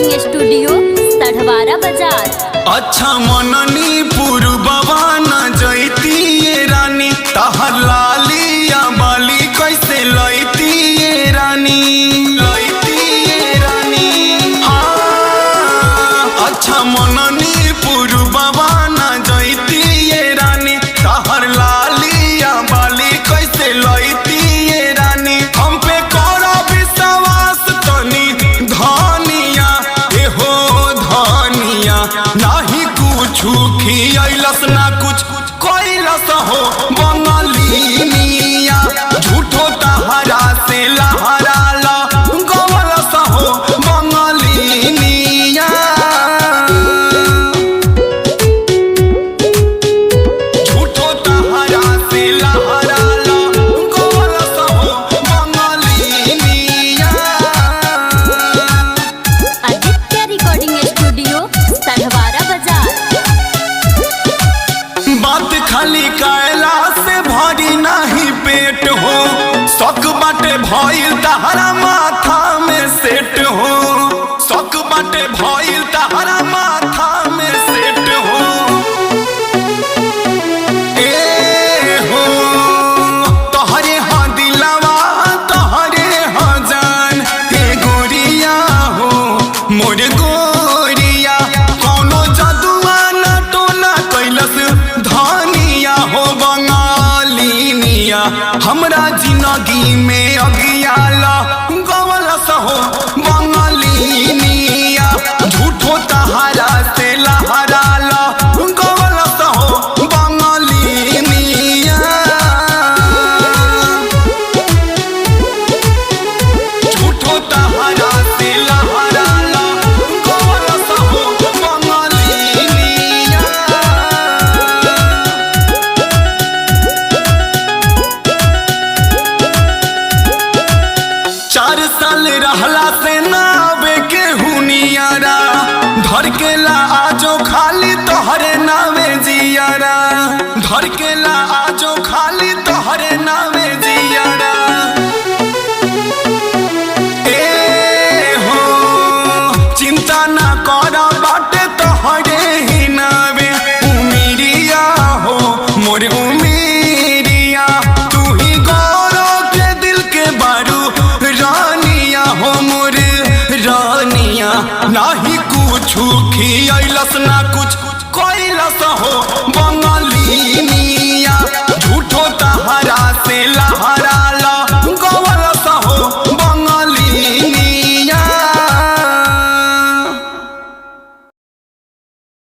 Recording studio Sadhwara बाजार। अच्छा मननी पूर्ववा न जैती ये रानी, तहर लालिया बाली कैसे लैती ये रानी, लैती ये रानी। हाँ अच्छा मननी पूर्ववा न जैती ये रानी, तहर लालिया बाली कैसे लैती ये रानी। हम पे करो विश्वास तनी धनिया, एहो धनिया, नाही कुछ खियलस ना कुछ कैलस हो बंगलिनिया। झूठो तहरा से लहरा ला गवलस हो बंगलिनिया। झूठो तहरा से लहरा ला गवलस हो बंगलिनिया। आदित्य रिकॉर्डिंग स्टूडियो सढ़वारा बाजार। बात खाली कायला से भरी नहीं पेट हो, शक बाटे भइल तहरा माथा में सेट हो, शक बाटे भइल तहरा माथा में सेट हो। ए हो तोहरे हाँ दिलवा तोहरे हाँ जान, हे गोरिया हो मोर गोरिया। कौनो जदुआ न टोना कैलस धनिया हो बंगालिनिया। हमरा जिंदगी में अगियाला गवलस हो बंगालिनिया। झूठो तहरा से लहरा ला गवलस हो बंगालिनिया। झूठो तहरा से लहरा ला गवलस हो बंगालिनिया। 4 साल रहला से नावे के हुनियारा, धर के ला आजो खाली तोहरे नावे जियारा, धर के ला आजो खाली तोहरे नावे जियारा। ए हो चिंता ना कर बाटे तोहरे ही नावे उमिरिया हो मोर उमिरिया। तू ही गौरव के दिल के बारू रानिया हो मोर रानिया। नाही कुछ खियलस ना कुछ कैलस हो बंगालिनिया। झूठो तहरा से लहरा